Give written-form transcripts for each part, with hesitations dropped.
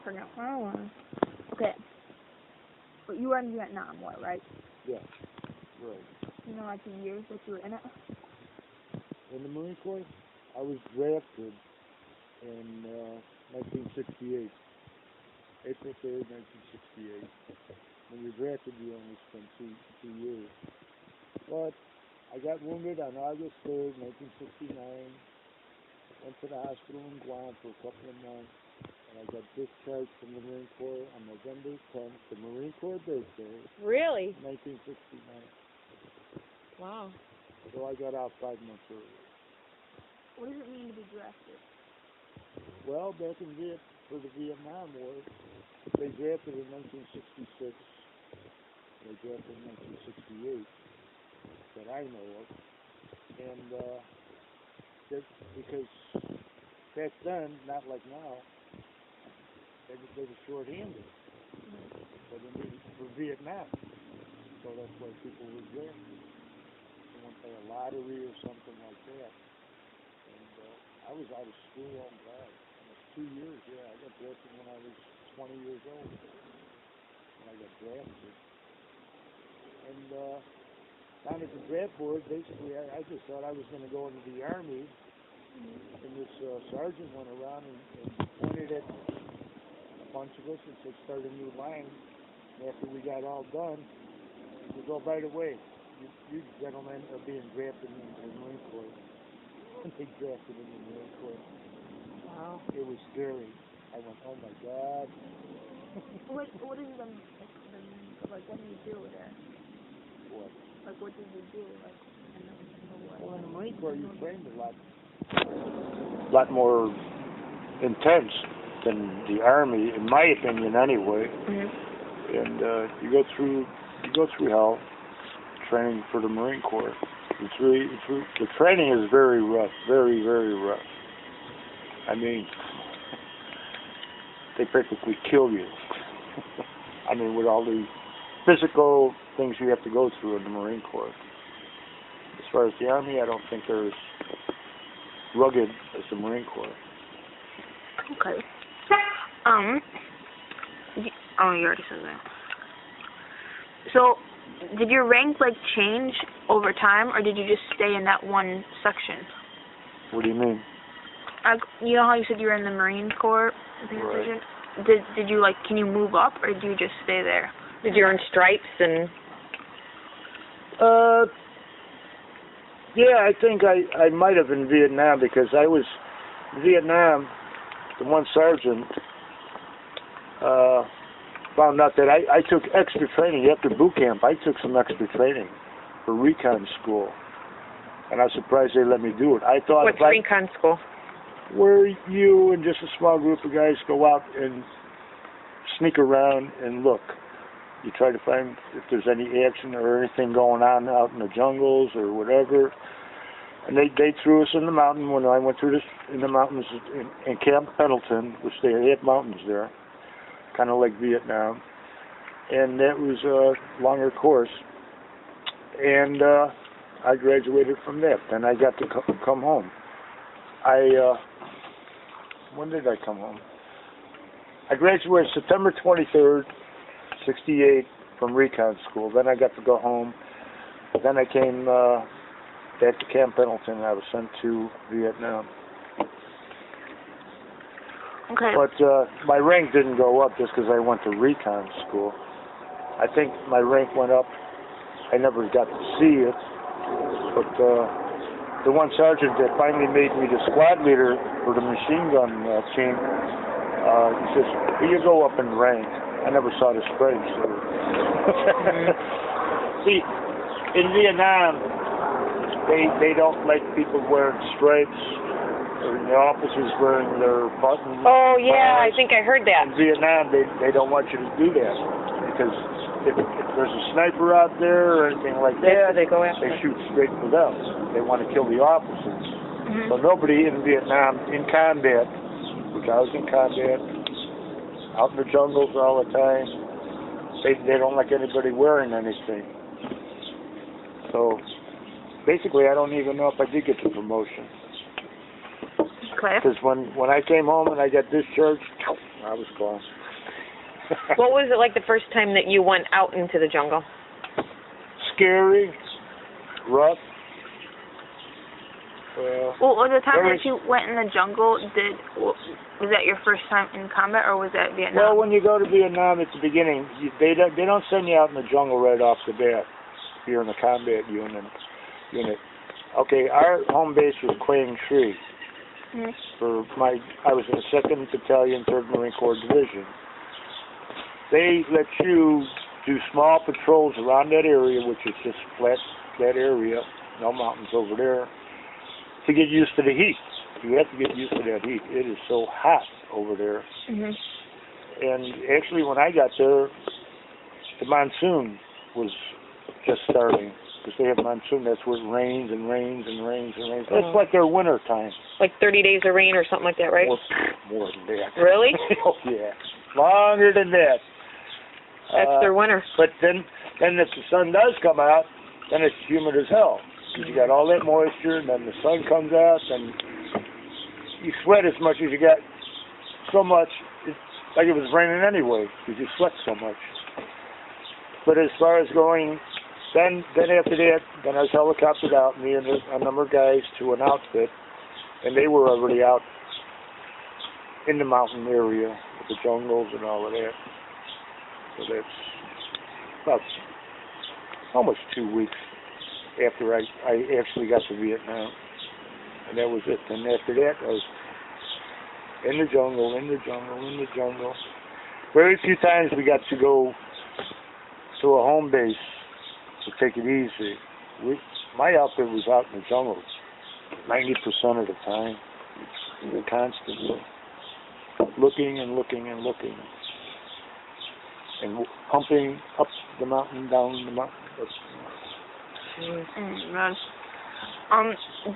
forgot what I was. Okay. But you were in Vietnam, what, right? Yeah. Right. You know, like the years that you were in it? In the Marine Corps, I was drafted in 1968. April 3rd, 1968. When you're drafted, you only spend two years. But I got wounded on August 3rd, 1969. Went to the hospital in Guam for a couple of months. And I got discharged from the Marine Corps on November 10th, the Marine Corps birthday. Really? 1969. Wow. So I got out 5 months early. What does it mean to be drafted? Well, back in for the Vietnam War, they drafted in 1966. They drafted in 1968, that I know of. And because back then, not like now, they were short-handed. So they needed for Vietnam. So that's why people were drafted. They went by a lottery or something like that. And I was out of school, oh God. 2 years, yeah. I got drafted when I was 20 years old. When I got drafted. And down at the draft board, basically, I just thought I was going to go into the Army. And this sergeant went around and pointed at a bunch of us and said, start a new line. And after we got all done, he said, oh, by the way, you gentlemen are being drafted in the Marine Corps. And they drafted in the Marine Corps. Wow. It was scary. I went, oh my God. What is like, what do you do there? What? Like, what did you do? Like, in the war? Well, in the Marine Corps, you trained a lot more intense than the Army, in my opinion, anyway. Mm-hmm. And you go through hell training for the Marine Corps. The training is very rough, very, very rough. I mean, they practically kill you. I mean, with all the physical things you have to go through in the Marine Corps. As far as the Army, I don't think they're as rugged as the Marine Corps. Okay. You already said that. So, did your rank, like, change over time, or did you just stay in that one section? What do you mean? You know how you said you were in the Marine Corps? Right. Did you, like, can you move up, or did you just stay there? Did you earn stripes and... Yeah, I think I might have in Vietnam, because I was in Vietnam, the one sergeant found out that I took extra training after boot camp. I took some extra training for recon school, and I was surprised they let me do it. I thought... What's recon school? Where you and just a small group of guys go out and sneak around and look. You try to find if there's any action or anything going on out in the jungles or whatever. And they threw us in the mountain when I went through this in the mountains in Camp Pendleton, which they had mountains there, kind of like Vietnam. And that was a longer course. And I graduated from that. Then I got to come home. When did I come home? I graduated September 23rd, 68 from recon school. Then I got to go home. Then I came back to Camp Pendleton and I was sent to Vietnam. Okay. But my rank didn't go up just because I went to recon school. I think my rank went up. I never got to see it. But the one sergeant that finally made me the squad leader for the machine gun team, he says, well, you go up in rank. I never saw the stripes. So. See, in Vietnam, they don't like people wearing stripes, or the officers wearing their buttons. Oh, yeah, I think I heard that. In Vietnam, they don't want you to do that, because if there's a sniper out there or anything like that, Yeah, they go after they shoot straight for them. They want to kill the officers. Mm-hmm. So nobody in Vietnam, in combat, which I was in combat, out in the jungles all the time, they don't like anybody wearing anything. So basically, I don't even know if I did get the promotion. Okay. Because when I came home and I got discharged, I was gone. What was it like the first time that you went out into the jungle? Scary, rough. Well, the time There that you went in the jungle, was that your first time in combat, or was that Vietnam? Well, when you go to Vietnam at the beginning, they don't send you out in the jungle right off the bat. You're in the combat unit. Okay, our home base was Quang Tri. I was in the 2nd Battalion, 3rd Marine Corps Division. They let you do small patrols around that area, which is just flat area, no mountains over there, to get used to the heat. You have to get used to that heat. It is so hot over there. And actually, when I got there, the monsoon was just starting. Because they have monsoon, that's where it rains and rains and rains and rains. That's like their winter time. Like 30 days of rain or something like that, right? More than that. Really? Oh, yeah. Longer than that. That's their winter. But then if the sun does come out, then it's humid as hell. Because you got all that moisture, and then the sun comes out, and you sweat as much as you got. So much, it's like it was raining anyway, because you sweat so much. But as far as going, then after that, then I was helicoptered out, me and a number of guys, to an outfit, and they were already out in the mountain area with the jungles and all of that. So that's about almost 2 weeks after I actually got to Vietnam. And that was it. And after that, I was in the jungle. Very few times we got to go to a home base to take it easy. My outfit was out in the jungle 90% of the time. We were constantly looking and pumping up the mountain, down the mountain.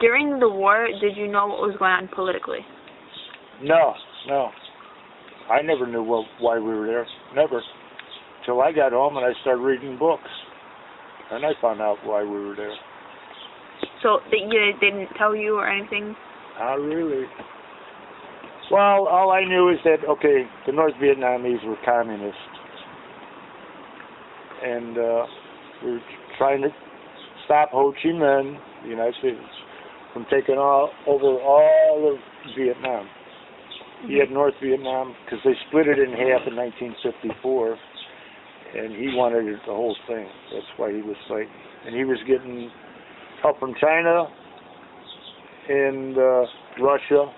During the war, did you know what was going on politically? No. I never knew why we were there. Never. Till I got home and I started reading books. And I found out why we were there. So they didn't tell you or anything? Not really. Well, all I knew is that, okay, the North Vietnamese were communists. And we were trying to stop Ho Chi Minh, the United States, from taking over all of Vietnam. He had North Vietnam, because they split it in half in 1954, and he wanted it, the whole thing. That's why he was fighting. And he was getting help from China and Russia,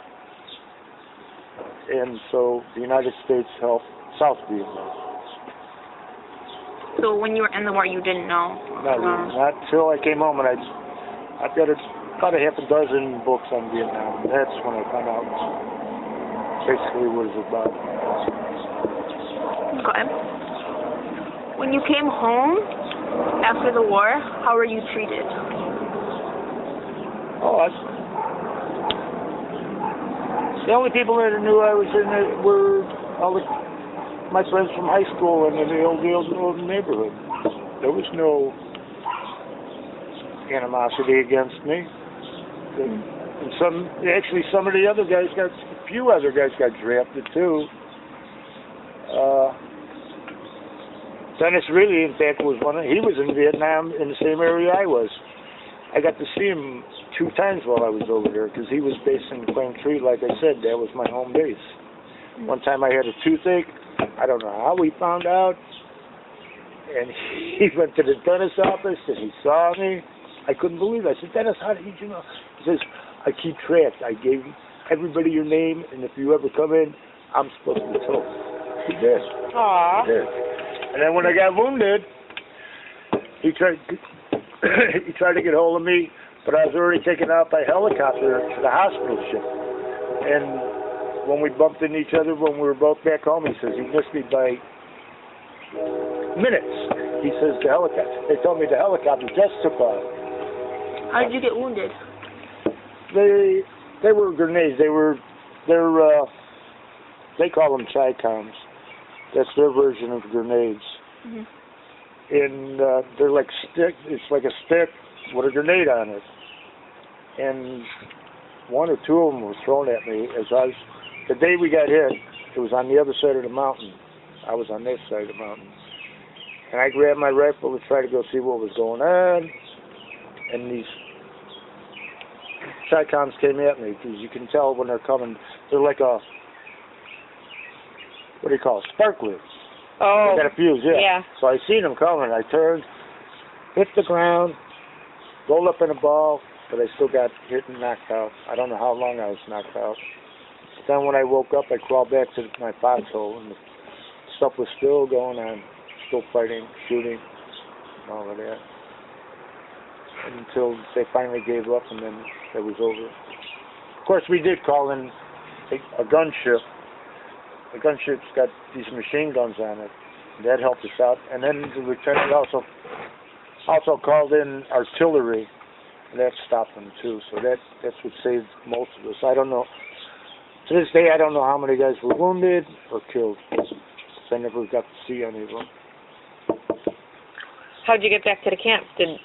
and so the United States helped South Vietnam. So when you were in the war, you didn't know? Not until I came home, and I've got about a half a dozen books on Vietnam. That's when I found out basically what it's about. Okay. When you came home after the war, how were you treated? The only people that knew I was in it were all my friends from high school and in the old neighborhood. There was no animosity against me. And some of the other guys a few other guys got drafted too. Dennis Really, in fact, he was in Vietnam in the same area I was. I got to see him 2 times while I was over there, because he was based in Quang Tri. Like I said, that was my home base. One time I had a toothache. I don't know how he found out. And he went to the dentist's office and he saw me. I couldn't believe it. I said, Dennis, how did you know? He says, I keep track. I gave everybody your name, and if you ever come in, I'm supposed to tell you. He did. Aww. He did. And then when I got wounded, he tried to get hold of me, but I was already taken out by helicopter to the hospital ship. And when we bumped into each other when we were both back home, he says, you missed me by minutes. He says, they told me the helicopter just took off. How did you get wounded? They were grenades. They call them Tricoms. That's their version of grenades. Mm-hmm. And they're like it's like a stick with a grenade on it. And 1 or 2 of them were thrown at me the day we got hit. It was on the other side of the mountain. I was on this side of the mountain. And I grabbed my rifle to try to go see what was going on. And these Chi-Coms came at me, because you can tell when they're coming. They're like a, what do you call it, sparklers. Oh. They got a fuse, yeah. Yeah. So I seen them coming. I turned, hit the ground, rolled up in a ball, but I still got hit and knocked out. I don't know how long I was knocked out. Then when I woke up, I crawled back to my foxhole, and the stuff was still going on, still fighting, shooting, and all of that. Until they finally gave up, and then it was over. Of course, we did call in a gunship. The gunship's got these machine guns on it. That helped us out. And then the lieutenant also called in artillery, and that stopped them too. So that's what saved most of us. I don't know. To this day, I don't know how many guys were wounded or killed. I never got to see any of them. How'd you get back to the camp? Did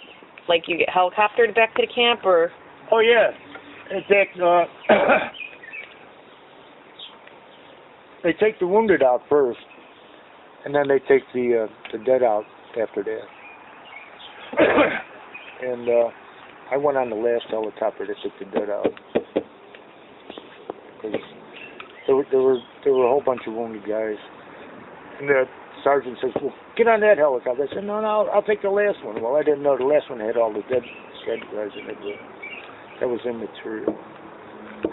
you get helicoptered back to the camp, or? Oh yeah. In fact, they take the wounded out first, and then they take the dead out after that. And I went on the last helicopter that took the dead out. Because there were a whole bunch of wounded guys. And the sergeant says, well, get on that helicopter. I said, no, I'll take the last one. Well, I didn't know the last one had all the dead guys in it. That was immaterial.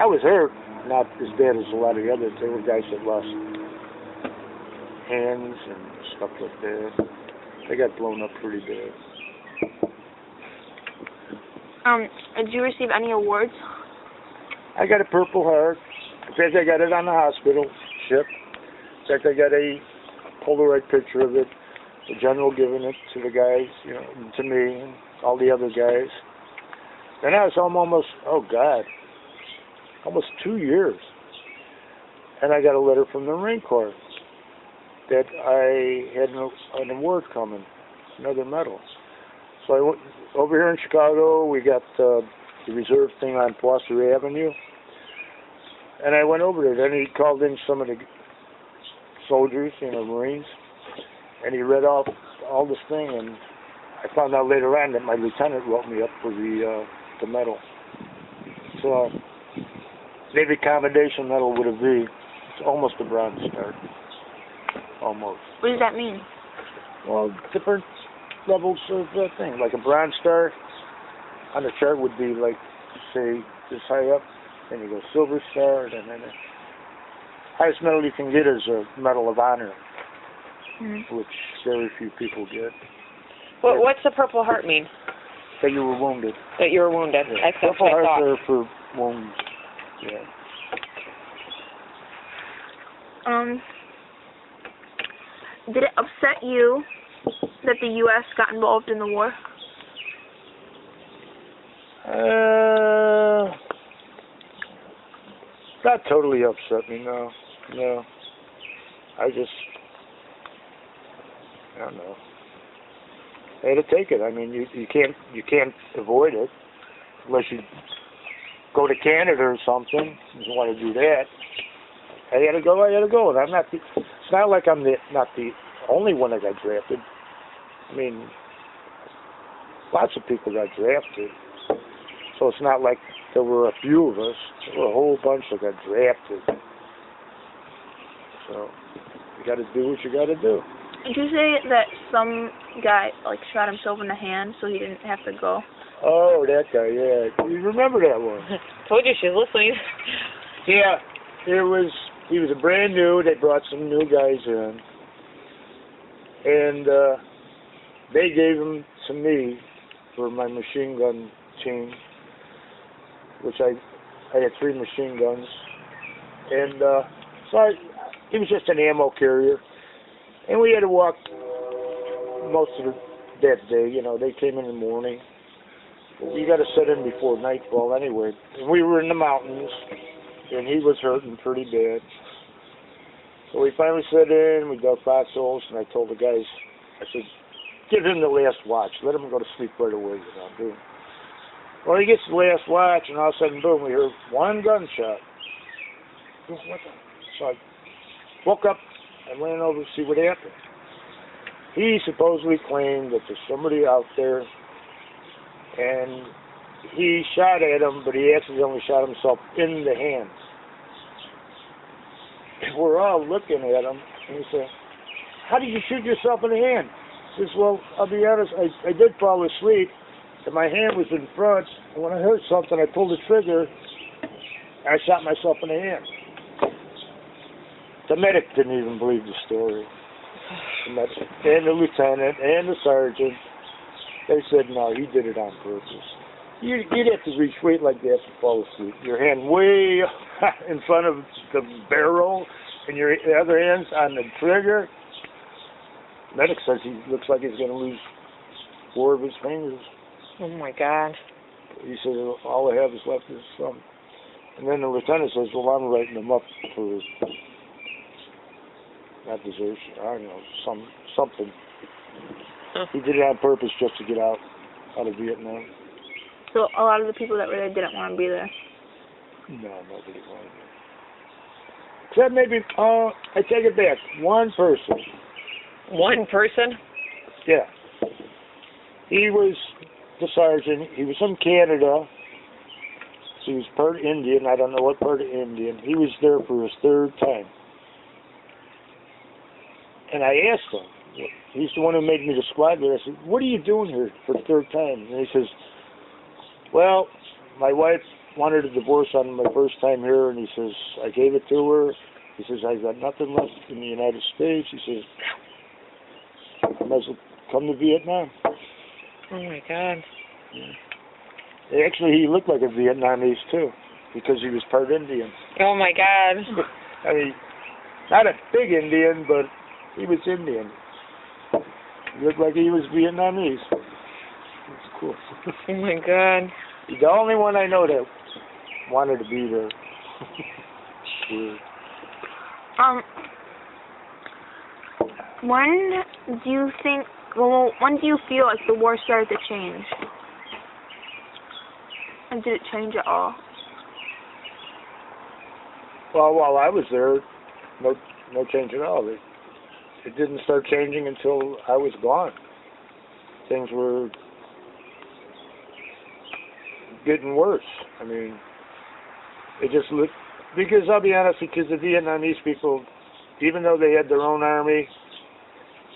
I was hurt, not as bad as a lot of the others. There were guys that lost hands and stuff like that. They got blown up pretty bad. Did you receive any awards? I got a Purple Heart. In fact, I got it on the hospital ship. In fact, I got a Polaroid picture of it. The general giving it to the guys, to me, and all the other guys. Then I was almost 2 years. And I got a letter from the Marine Corps that I had an award coming, another medal. So I went over here in Chicago. We got the reserve thing on Foster Avenue. And I went over there. Then he called in some of the soldiers, Marines, and he read off all this thing. And I found out later on that my lieutenant wrote me up for the medal. So Navy Commendation Medal with a V. It's almost a Bronze Star. Almost. What does that mean? Well, different levels of thing. Like a Bronze Star on the chart would be like, say, this high up. Then you go Silver Star, and then the highest medal you can get is a Medal of Honor, which very few people get. What's the Purple Heart mean? That you were wounded. That you were wounded. Yeah. Purple Hearts are for wounds. Yeah. Did it upset you that the U.S. got involved in the war? Not totally upset me, no. No. I don't know. I had to take it. I mean, you can't avoid it unless you go to Canada or something. You want to do that. I had to go. And I'm not. It's not like I'm not the only one that got drafted. I mean, lots of people got drafted. So it's not like there were a few of us. There were a whole bunch that got drafted. So you got to do what you got to do. Did you say that some guy shot himself in the hand so he didn't have to go? Oh, that guy, yeah. You remember that one? Told you she's listening. Yeah, he was a brand new. They brought some new guys in, and they gave him to me for my machine gun team, which I had 3 machine guns, and so he was just an ammo carrier, and we had to walk most of that day. They came in the morning. You got to set in before nightfall anyway. And we were in the mountains, and he was hurting pretty bad. So we finally set in. We dug foxholes, and I told the guys, I said, give him the last watch. Let him go to sleep right away. Boom. Well, he gets the last watch, and all of a sudden, boom, we heard one gunshot. So I woke up I went over to see what happened. He supposedly claimed that there's somebody out there, and he shot at him, but he accidentally shot himself in the hands. We're all looking at him, and he said, "How did you shoot yourself in the hand?" He says, "Well, I'll be honest, I did fall asleep, and my hand was in front, and when I heard something, I pulled the trigger, and I shot myself in the hand." The medic didn't even believe the story. The medic, and the lieutenant, and the sergeant, they said, "No, he did it on purpose." You'd have to reach weight like that to fall asleep. Your hand way in front of the barrel, and your other hand's on the trigger. Medic says he looks like he's going to lose 4 of his fingers. Oh my God. He says all I have is left is thumb. And then the lieutenant says, "Well, I'm writing him up for not desertion. I don't know, something." Huh. He did it on purpose just to get out of Vietnam. So a lot of the people that were there didn't want to be there. No, nobody wanted it. Except maybe, I take it back, one person. One person? Yeah. He was the sergeant. He was from Canada. So he was part Indian. I don't know what part of Indian. He was there for his 3rd time. And I asked him, he's the one who made me the squad leader. I said, "What are you doing here for the 3rd time?" And he says, "Well, my wife wanted a divorce on my first time here," and he says, "I gave it to her." He says, "I've got nothing left in the United States." He says, "I might as well come to Vietnam." Oh my God. Yeah. Actually, he looked like a Vietnamese too, because he was part Indian. Oh my God. I mean, not a big Indian, but he was Indian. He looked like he was Vietnamese. It's cool. Oh my God. He's the only one I know that wanted to be there. Weird. When do you think? Well, when do you feel like the war started to change? And did it change at all? Well, while I was there, no change at all. It didn't start changing until I was gone. Things were getting worse. I mean, it just looked, because I'll be honest, because the Vietnamese people, even though they had their own army,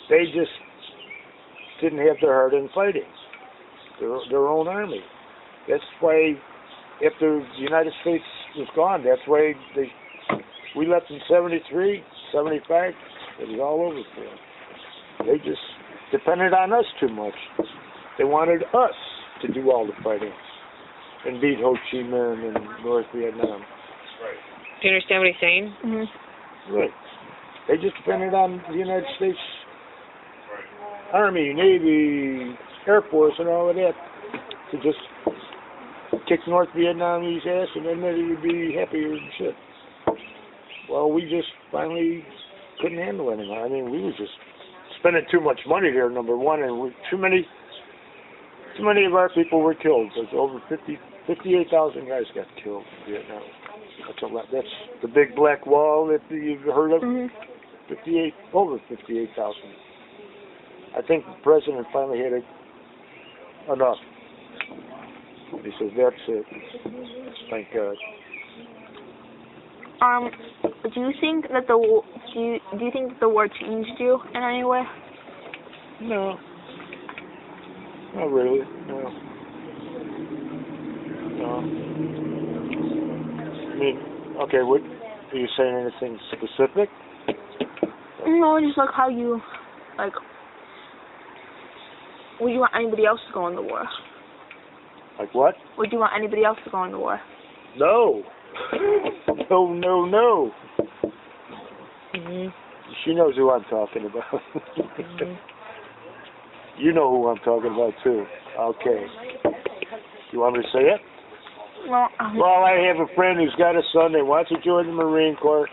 they just didn't have their heart in fighting. Their own army. That's why, after the United States was gone, that's why we left in 73, 75, it was all over for them. They just depended on us too much. They wanted us to do all the fighting and beat Ho Chi Minh and North Vietnam. Right. Do you understand what he's saying? Mm-hmm. Right. They just depended on the United States Army, Navy, Air Force, and all of that to just kick North Vietnamese ass, and then they'd be happier and shit. Well, we just finally couldn't handle it anymore. I mean, we were just spending too much money there, number one, and too many of our people were killed. There's over 58,000 guys got killed in Vietnam. That's a lot. That's the big black wall that you've heard of. Mm-hmm. Over 58,000. I think the president finally had enough. He says, "That's it. Thank God." Do you think that do you think that the war changed you in any way? No. Not really. No. I mean, okay, what are you saying? Anything specific? No, just like how you, like, would you want anybody else to go in the war? Like what? Would you want anybody else to go in the war? No. No. Mm-hmm. She knows who I'm talking about. Mm-hmm. You know who I'm talking about too. Okay. You want me to say it? Well, Well, I have a friend who's got a son that wants to join the Marine Corps,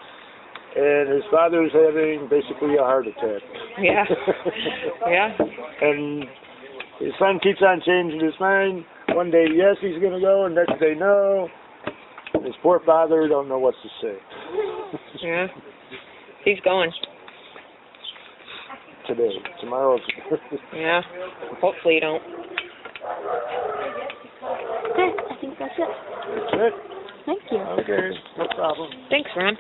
and his father's having basically a heart attack. Yeah. Yeah. And his son keeps on changing his mind. One day, yes, he's going to go, and next day, no. And his poor father don't know what to say. Yeah. He's going. today. Tomorrow's. Yeah. Hopefully you don't. Okay, I think that's it. That's it. Thank you. Okay, no problem. Thanks, Ron.